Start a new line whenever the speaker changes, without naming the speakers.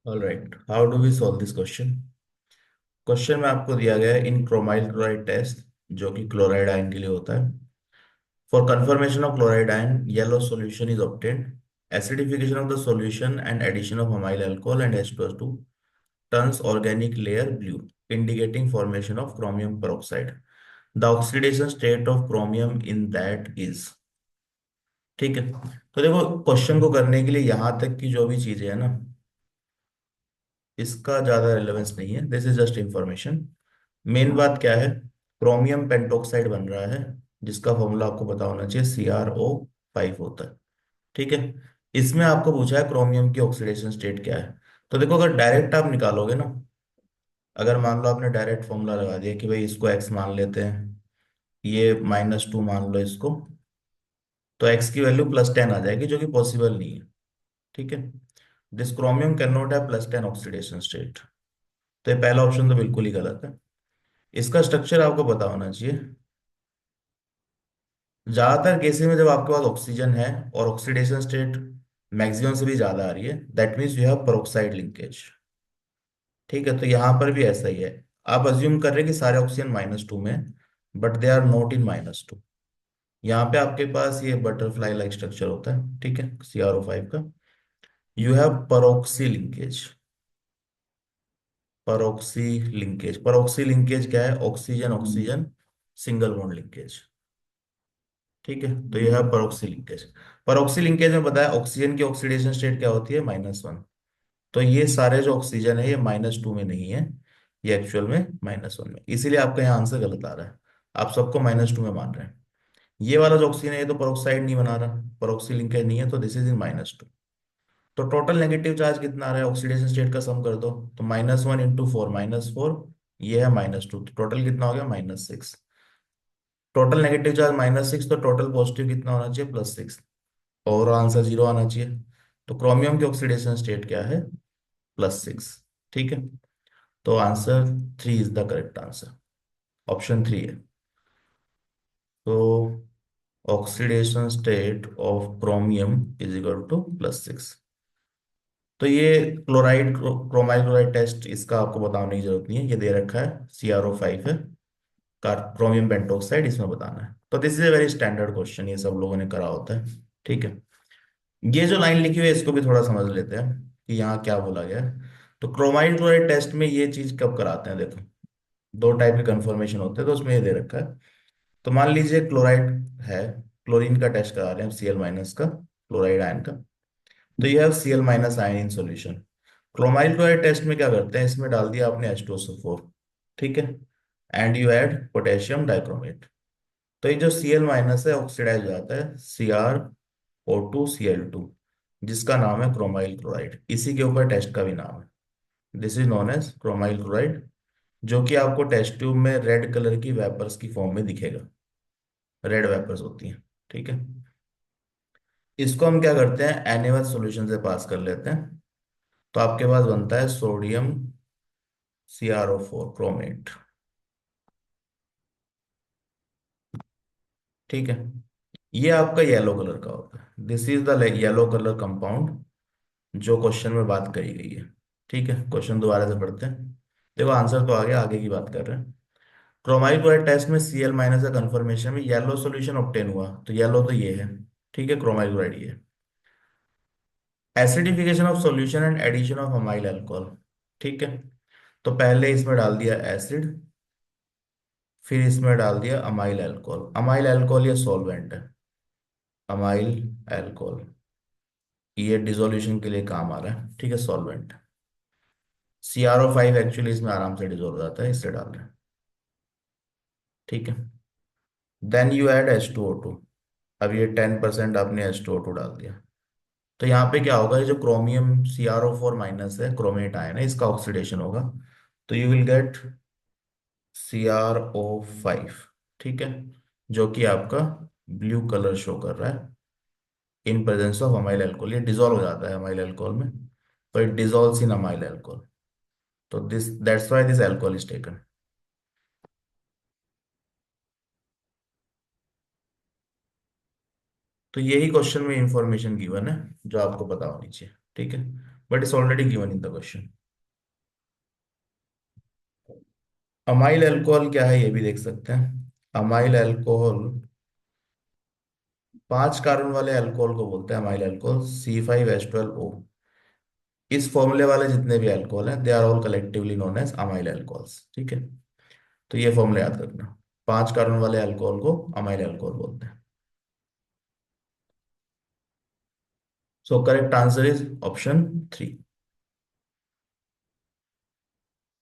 All right, how do we solve this question. Question में आपको दिया गया है इन क्रोमाइल क्लोराइड टेस्ट, जो कि क्लोराइड आयन के लिए होता है। For confirmation of chloride ion yellow solution is obtained. Acidification of the solution and addition of amyl alcohol and H2O2 turns organic layer blue, indicating formation of chromium peroxide. The oxidation state of chromium in that is। ठीक है, तो देखो question को करने के लिए यहां तक की जो भी चीजें है ना, इसका ज्यादा रिलेवेंस नहीं है। This is just information. Main बात क्या है, क्रोमियम पेंटोक्साइड बन रहा है, जिसका फॉर्मूला आपको पता होना चाहिए, CrO5 होता है। ठीक है, इसमें आपको पूछा है क्रोमियम की ऑक्सीडेशन स्टेट क्या है। तो देखो, अगर डायरेक्ट आप निकालोगे ना, अगर मान लो आपने डायरेक्ट फॉर्मूला लगा दिया कि भाई इसको x मान लेते हैं, ये -2 मान लो इसको, तो x की वैल्यू +10 आ जाएगी, जो कि पॉसिबल नहीं है। ठीक है, this chromium can not have +10 oxidation state. तो ये पहला ऑप्शन तो बिल्कुल ही गलत है। इसका स्ट्रक्चर आपको पता होना चाहिए। ज्यादातर केसेस में जब आपके पास ऑक्सीजन है और ऑक्सीडेशन स्टेट मैक्सिमम से भी ज्यादा आ रही है, that means you have peroxide linkage. ठीक है, तो यहां पर भी ऐसा ही है। आप अज्यूम कर रहे हैं कि सारे ऑक्सीजन -2 में, but they are not in -2। यहाँ पे आपके पास ये बटरफ्लाई लाइक स्ट्रक्चर होता है, ठीक है, CrO5 का। You have peroxy linkage. Peroxy linkage क्या है? Oxygen oxygen single bond linkage. ठीक है, तो यह है परोक्सी लिंकेज। परोक्सी लिंकेज में बताया ऑक्सीजन की ऑक्सीडेशन स्टेट क्या होती है? -1। तो ये सारे जो ऑक्सीजन है ये -2 में नहीं है, ये एक्चुअल में -1 में, इसीलिए आपका यहाँ आंसर गलत आ रहा है। आप सबको -2 में मान रहे हैं। ये वाला जो ऑक्सीजन है ये तो परोक्साइड नहीं बना रहा, परोक्सी लिंकेज नहीं है, तो दिस इज इन -2। तो टोटल नेगेटिव चार्ज कितना आ रहा है? ऑक्सीडेशन स्टेट का सम कर दो, तो -1 × 4 -4, ये है -2, तो टोटल कितना हो गया? -6। टोटल नेगेटिव चार्ज -6, तो टोटल पॉजिटिव कितना होना चाहिए? +6। और आंसर 0 आना चाहिए। तो क्रोमियम की ऑक्सीडेशन स्टेट क्या है? +6। ठीक है, तो answer 3 is the correct answer. Option 3 है। तो oxidation state of chromium is equal to +6। तो ये क्लोराइड क्रोमाइल क्लोराइड टेस्ट, इसका आपको बताने की जरूरत नहीं है, ये दे रखा है, CrO5 है, क्रोमियम पेंटोक्साइड इसमें बताना है। तो this is a very standard question, ये सब लोगों ने करा होता है। ठीक है, ये जो लाइन लिखी हुई है इसको भी थोड़ा समझ लेते हैं कि यहाँ क्या बोला गया है। तो क्रोमाइल क्लोराइड टेस्ट में ये चीज कब कराते हैं? देखो, दो टाइप के कंफर्मेशन होते हैं, तो उसमें ये दे रखा है। तो मान लीजिए क्लोराइड है, क्लोरीन का टेस्ट करा रहे हैं, Cl- का, क्लोराइड आयन का। तो ये है Cl- ion in solution. Chromyl chloride test में क्या करते हैं? इसमें डाल दिया आपने H2SO4, ठीक है, and you add potassium dichromate. तो ये जो Cl- है ऑक्सीडाइज हो जाता है CrO2Cl2, जिसका नाम है क्रोमाइल क्लोराइड। इसी के ऊपर टेस्ट का भी नाम है, this is known as chromyl chloride, जो कि आपको टेस्ट ट्यूब में रेड कलर की वेपर्स की फॉर्म में दिखेगा। रेड वेपर्स होती हैं, ठीक है। इसको हम क्या करते हैं? NaOH सॉल्यूशन से पास कर लेते हैं, तो आपके पास बनता है सोडियम CrO4 क्रोमेट। ठीक है, ये आपका येलो कलर का होता है, this is the yellow colour compound जो क्वेश्चन में बात करी गई है। ठीक है, क्वेश्चन दोबारा से पढ़ते हैं। देखो आंसर तो आ गया, आगे की बात कर रहे हैं। क्रोमाइल क्लोराइड टेस्ट में Cl- का कंफर्मेशन में येलो सॉल्यूशन ऑब्टेन हुआ, तो येलो तो ये है, ठीक है, क्रोमाइल क्लोराइड ये है। Acidification of solution and addition of amyl alcohol. ठीक है, तो पहले इसमें डाल दिया एसिड, फिर इसमें डाल दिया अमाइल अल्कोहल। अमाइल अल्कोहल ये सॉल्वेंट है, अमाइल अल्कोहल ये डिसोल्यूशन के लिए काम आ रहा है, ठीक है, सॉल्वेंट। CrO5 एक्चुअली इसमें आराम से डिसोल्व हो जाता है, इससे डाल रहे हैं। ठीक है, देन यू ऐड H2O2। अब ये 10% आपने H2O2 डाल दिया, तो यहाँ पे क्या होगा? ये जो क्रोमियम CrO4- है, क्रोमेट आयन है, इसका ऑक्सीडेशन होगा, तो यू विल गेट CrO5। ठीक है, जो कि आपका ब्लू कलर शो कर रहा है in presence of amyl alcohol. ये डिजोल्व हो जाता है अमाइल अल्कोहल में, तो it dissolves in amyl alcohol. तो this that's why this alcohol is taken. तो यही क्वेश्चन में इंफॉर्मेशन गिवन है जो आपको पता होनी चाहिए। ठीक है, but it's already given in the question. Amyl alcohol क्या है ये भी देख सकते हैं। अमाइल अल्कोहल, 5 कार्बन वाले अल्कोहल को बोलते हैं अमाइल अल्कोहल, C5H12O। इस फॉर्मूले वाले जितने भी अल्कोहल हैं, they are all collectively known as amyl alcohols, ठीक है। तो ये फॉर्मूला याद रखना, 5 कार्बन वाले अल्कोहल को अमाइल अल्कोहल बोलते हैं। So correct answer is option 3।